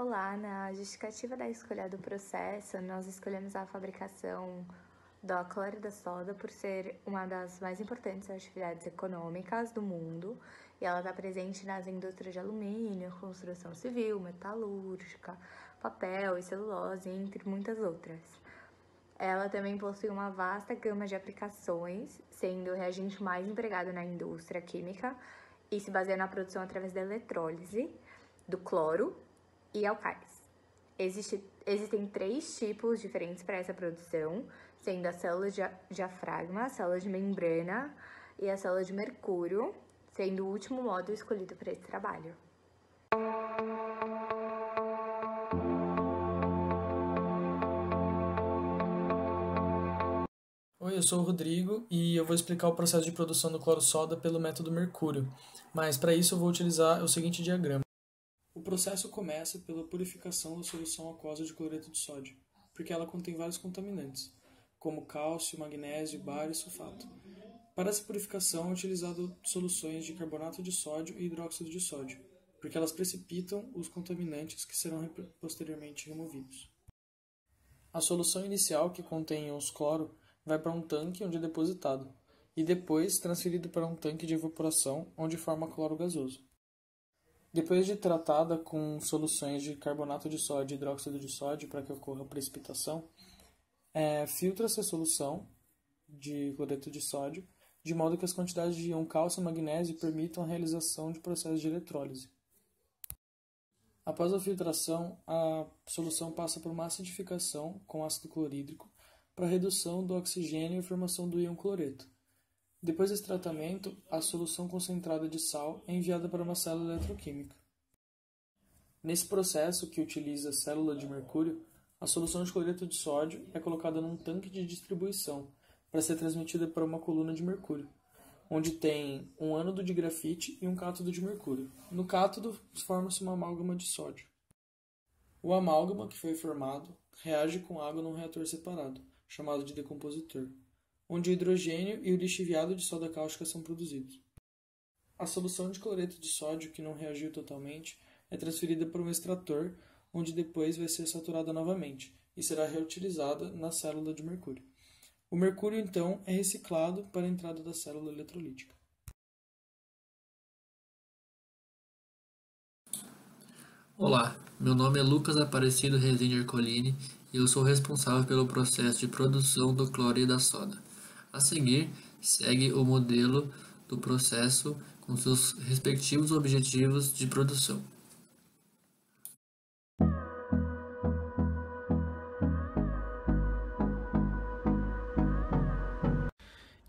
Olá, na justificativa da escolha do processo, nós escolhemos a fabricação do cloro da soda por ser uma das mais importantes atividades econômicas do mundo e ela está presente nas indústrias de alumínio, construção civil, metalúrgica, papel e celulose, entre muitas outras. Ela também possui uma vasta gama de aplicações, sendo o reagente mais empregado na indústria química e se baseia na produção através da eletrólise do cloro e alcais. Existem 3 tipos diferentes para essa produção, sendo a célula de diafragma, a célula de membrana e a célula de mercúrio, sendo o último modo escolhido para esse trabalho. Oi, eu sou o Rodrigo e eu vou explicar o processo de produção do cloro-soda pelo método mercúrio, mas para isso eu vou utilizar o seguinte diagrama. O processo começa pela purificação da solução aquosa de cloreto de sódio, porque ela contém vários contaminantes, como cálcio, magnésio, bário e sulfato. Para essa purificação é utilizado soluções de carbonato de sódio e hidróxido de sódio, porque elas precipitam os contaminantes que serão posteriormente removidos. A solução inicial, que contém os cloro, vai para um tanque onde é depositado, e depois transferido para um tanque de evaporação onde forma cloro gasoso. Depois de tratada com soluções de carbonato de sódio e hidróxido de sódio para que ocorra a precipitação, filtra-se a solução de cloreto de sódio, de modo que as quantidades de íon cálcio e magnésio permitam a realização de processos de eletrólise. Após a filtração, a solução passa por uma acidificação com ácido clorídrico para redução do oxigênio e formação do íon cloreto. Depois desse tratamento, a solução concentrada de sal é enviada para uma célula eletroquímica. Nesse processo, que utiliza célula de mercúrio, a solução de cloreto de sódio é colocada num tanque de distribuição para ser transmitida para uma coluna de mercúrio, onde tem um ânodo de grafite e um cátodo de mercúrio. No cátodo, forma-se uma amálgama de sódio. O amálgama que foi formado reage com água num reator separado, chamado de decompositor, onde o hidrogênio e o lixiviado de soda cáustica são produzidos. A solução de cloreto de sódio que não reagiu totalmente é transferida para um extrator, onde depois vai ser saturada novamente e será reutilizada na célula de mercúrio. O mercúrio, então, é reciclado para a entrada da célula eletrolítica. Olá, meu nome é Lucas Aparecido Rezende Ercolini e eu sou responsável pelo processo de produção do cloro e da soda. A seguir, segue o modelo do processo com seus respectivos objetivos de produção.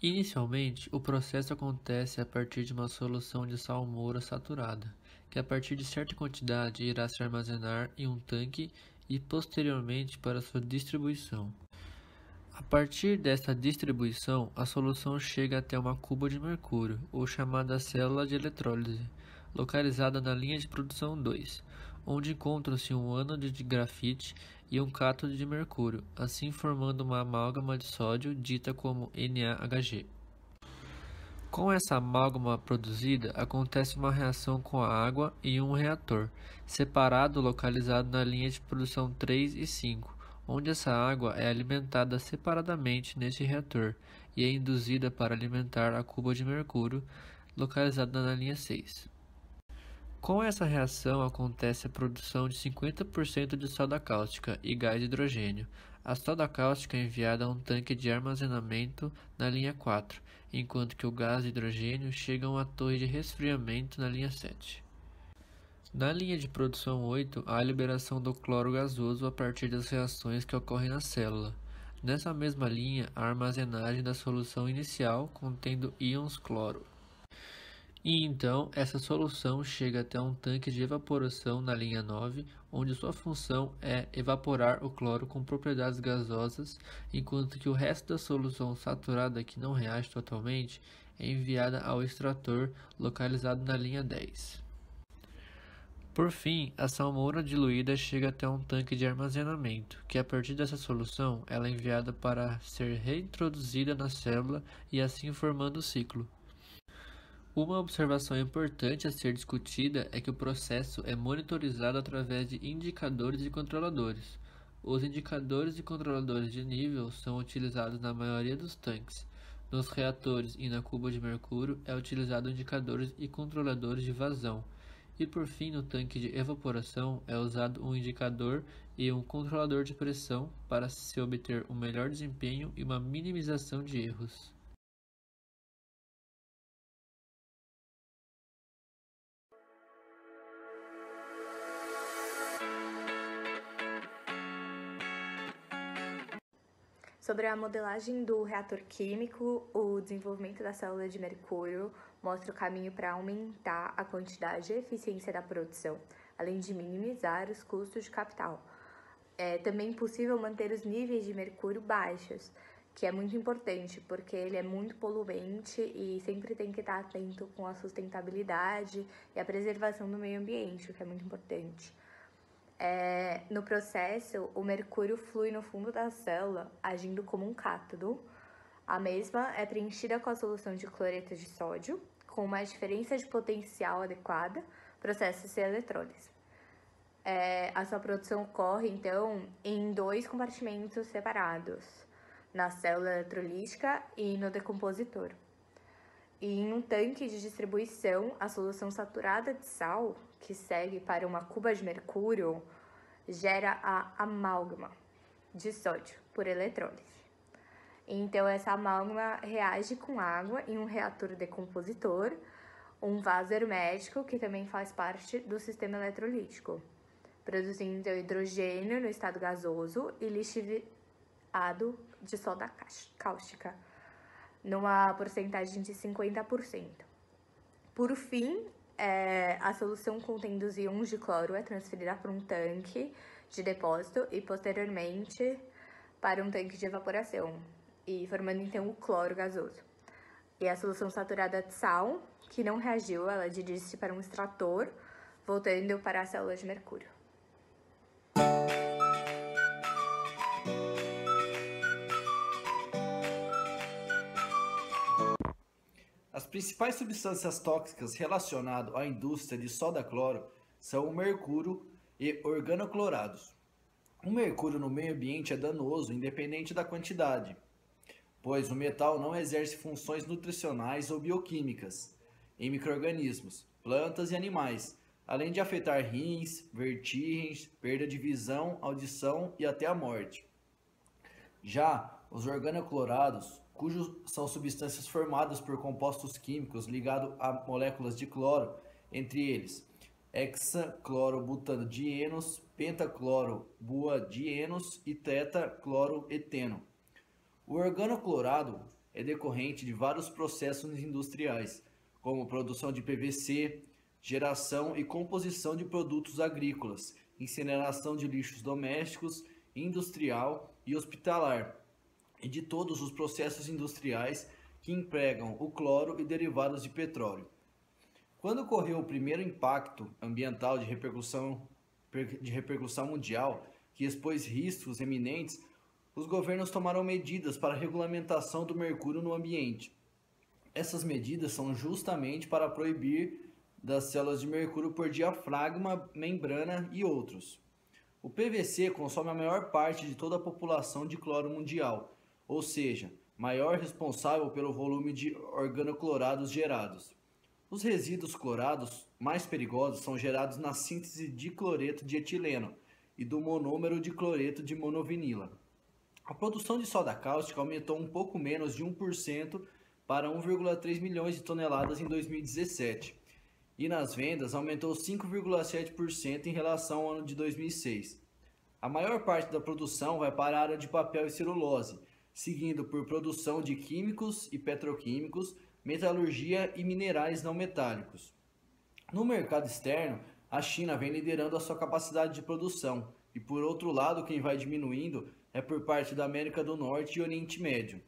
Inicialmente, o processo acontece a partir de uma solução de salmoura saturada, que a partir de certa quantidade irá se armazenar em um tanque e posteriormente para sua distribuição. A partir desta distribuição, a solução chega até uma cuba de mercúrio, ou chamada célula de eletrólise, localizada na linha de produção 2, onde encontram-se um ânodo de grafite e um cátodo de mercúrio, assim formando uma amálgama de sódio dita como NaHG. Com essa amálgama produzida, acontece uma reação com a água em um reator, separado localizado na linha de produção 3 e 5, onde essa água é alimentada separadamente neste reator e é induzida para alimentar a cuba de mercúrio, localizada na linha 6. Com essa reação acontece a produção de 50% de soda cáustica e gás hidrogênio. A soda cáustica é enviada a um tanque de armazenamento na linha 4, enquanto que o gás hidrogênio chega a uma torre de resfriamento na linha 7. Na linha de produção 8, há a liberação do cloro gasoso a partir das reações que ocorrem na célula. Nessa mesma linha, a armazenagem da solução inicial contendo íons cloro. E então, essa solução chega até um tanque de evaporação na linha 9, onde sua função é evaporar o cloro com propriedades gasosas, enquanto que o resto da solução saturada que não reage totalmente é enviada ao extrator localizado na linha 10. Por fim, a salmoura diluída chega até um tanque de armazenamento, que a partir dessa solução ela é enviada para ser reintroduzida na célula e assim formando o ciclo. Uma observação importante a ser discutida é que o processo é monitorizado através de indicadores e controladores. Os indicadores e controladores de nível são utilizados na maioria dos tanques. Nos reatores e na cuba de mercúrio é utilizado indicadores e controladores de vazão. E por fim, no tanque de evaporação é usado um indicador e um controlador de pressão para se obter um melhor desempenho e uma minimização de erros. Sobre a modelagem do reator químico, o desenvolvimento da célula de mercúrio mostra o caminho para aumentar a quantidade e eficiência da produção, além de minimizar os custos de capital. É também possível manter os níveis de mercúrio baixos, que é muito importante, porque ele é muito poluente e sempre tem que estar atento com a sustentabilidade e a preservação do meio ambiente, o que é muito importante. No processo, o mercúrio flui no fundo da célula, agindo como um cátodo. A mesma é preenchida com a solução de cloreto de sódio, com uma diferença de potencial adequada, processa-se a eletrólise. A sua produção ocorre, então, em 2 compartimentos separados, na célula eletrolítica e no decompositor. E em um tanque de distribuição, a solução saturada de sal, que segue para uma cuba de mercúrio, gera a amálgama de sódio por eletrólise. Então, essa amálgama reage com água em um reator decompositor, um vaso hermético, que também faz parte do sistema eletrolítico, produzindo hidrogênio no estado gasoso e lixiviado de soda cáustica, numa porcentagem de 50%. Por fim, a solução contendo os íons de cloro é transferida para um tanque de depósito e posteriormente para um tanque de evaporação, e formando então o cloro gasoso. E a solução saturada de sal, que não reagiu, ela dirige-se para um extrator, voltando para a célula de mercúrio. As principais substâncias tóxicas relacionadas à indústria de soda-cloro são o mercúrio e organoclorados. O mercúrio no meio ambiente é danoso, independente da quantidade, pois o metal não exerce funções nutricionais ou bioquímicas em micro-organismos, plantas e animais, além de afetar rins, vertigens, perda de visão, audição e até a morte. Já os organoclorados, cujos são substâncias formadas por compostos químicos ligados a moléculas de cloro, entre eles hexaclorobutadienos, pentaclorobuadienos e tetacloroeteno. O organoclorado é decorrente de vários processos industriais, como produção de PVC, geração e composição de produtos agrícolas, incineração de lixos domésticos, industrial e hospitalar, e de todos os processos industriais que empregam o cloro e derivados de petróleo. Quando ocorreu o primeiro impacto ambiental de repercussão mundial, que expôs riscos eminentes, os governos tomaram medidas para a regulamentação do mercúrio no ambiente. Essas medidas são justamente para proibir das células de mercúrio por diafragma, membrana e outros. O PVC consome a maior parte de toda a população de cloro mundial, ou seja, maior responsável pelo volume de organoclorados gerados. Os resíduos clorados mais perigosos são gerados na síntese de cloreto de etileno e do monômero de cloreto de monovinila. A produção de soda cáustica aumentou um pouco menos de 1% para 1,3 milhões de toneladas em 2017, e nas vendas aumentou 5,7% em relação ao ano de 2006. A maior parte da produção vai para a área de papel e celulose, seguindo por produção de químicos e petroquímicos, metalurgia e minerais não metálicos. No mercado externo, a China vem liderando a sua capacidade de produção, e por outro lado, quem vai diminuindo é por parte da América do Norte e Oriente Médio.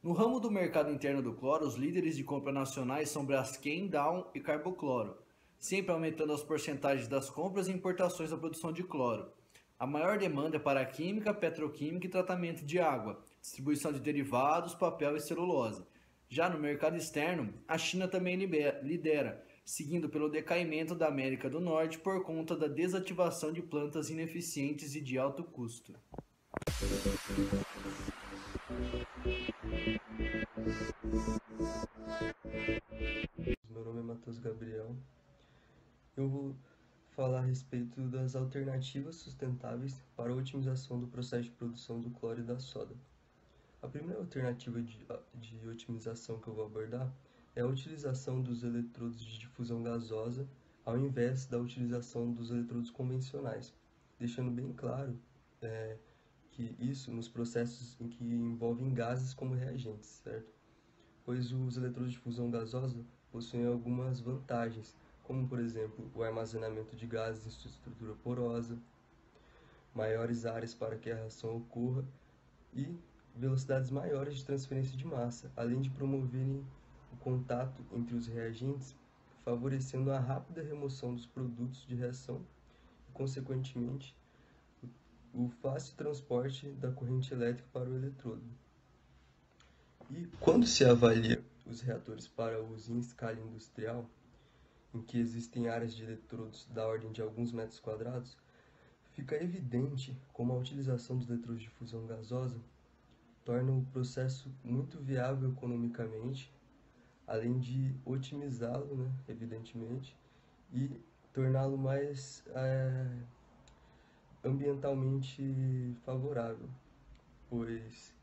No ramo do mercado interno do cloro, os líderes de compra nacionais são Braskem, Dow e Carbocloro, sempre aumentando as porcentagens das compras e importações da produção de cloro. A maior demanda é para a química, petroquímica e tratamento de água, distribuição de derivados, papel e celulose. Já no mercado externo, a China também lidera, seguindo pelo decaimento da América do Norte por conta da desativação de plantas ineficientes e de alto custo. Meu nome é Matheus Gabriel. Eu vou falar a respeito das alternativas sustentáveis para a otimização do processo de produção do cloro e da soda. A primeira alternativa de otimização que eu vou abordar é a utilização dos eletrodos de difusão gasosa ao invés da utilização dos eletrodos convencionais, deixando bem claro que isso nos processos em que envolvem gases como reagentes, certo? Pois os eletrodos de difusão gasosa possuem algumas vantagens, como por exemplo o armazenamento de gases em sua estrutura porosa, maiores áreas para que a reação ocorra e velocidades maiores de transferência de massa, além de promoverem o contato entre os reagentes, favorecendo a rápida remoção dos produtos de reação e, consequentemente, o fácil transporte da corrente elétrica para o eletrodo. E quando se avalia os reatores para uso em escala industrial, em que existem áreas de eletrodos da ordem de alguns metros quadrados, fica evidente como a utilização dos eletrodos de fusão gasosa torna o processo muito viável economicamente, além de otimizá-lo, evidentemente, e torná-lo mais ambientalmente favorável, pois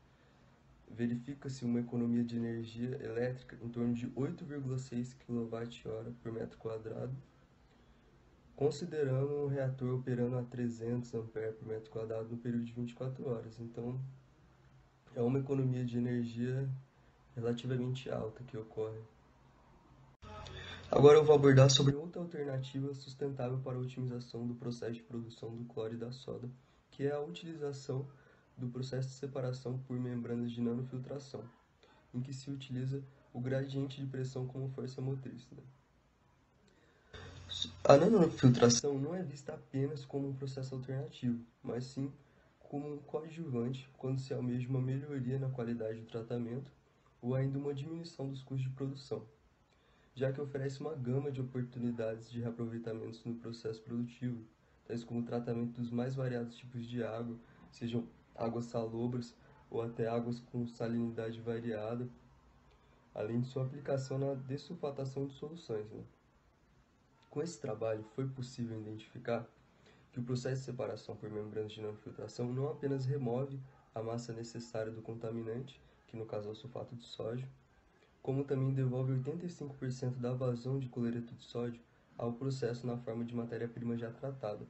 verifica-se uma economia de energia elétrica em torno de 8,6 kWh por metro quadrado, considerando um reator operando a 300 A por metro quadrado no período de 24 horas. Então, é uma economia de energia relativamente alta que ocorre. Agora eu vou abordar sobre outra alternativa sustentável para a otimização do processo de produção do cloro e da soda, que é a utilização do processo de separação por membranas de nanofiltração, em que se utiliza o gradiente de pressão como força motriz. A nanofiltração não é vista apenas como um processo alternativo, mas sim como um coadjuvante quando se almeja uma melhoria na qualidade do tratamento ou ainda uma diminuição dos custos de produção, já que oferece uma gama de oportunidades de reaproveitamentos no processo produtivo, tais como o tratamento dos mais variados tipos de água, sejam águas salobras ou até águas com salinidade variada, além de sua aplicação na dessulfatação de soluções. Com esse trabalho, foi possível identificar que o processo de separação por membranas de nanofiltração não apenas remove a massa necessária do contaminante, que no caso é o sulfato de sódio, como também devolve 85% da vazão de cloreto de sódio ao processo na forma de matéria-prima já tratada.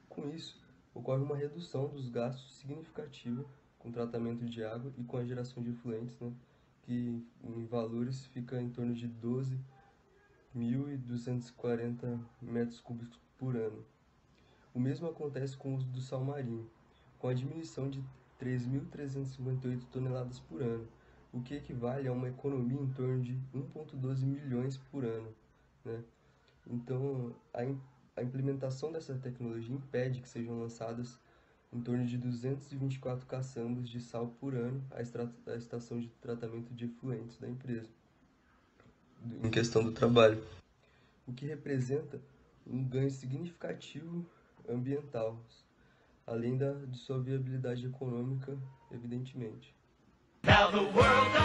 Com isso, ocorre uma redução dos gastos significativa com o tratamento de água e com a geração de efluentes, que em valores fica em torno de 12.240 metros cúbicos por ano. O mesmo acontece com o uso do sal marinho, com a diminuição de 3.358 toneladas por ano, o que equivale a uma economia em torno de 1,12 milhões por ano. Então, a implementação dessa tecnologia impede que sejam lançadas em torno de 224 caçambas de sal por ano à estação de tratamento de efluentes da empresa, em questão do trabalho, o que representa um ganho significativo ambiental, além de sua viabilidade econômica, evidentemente. Now the world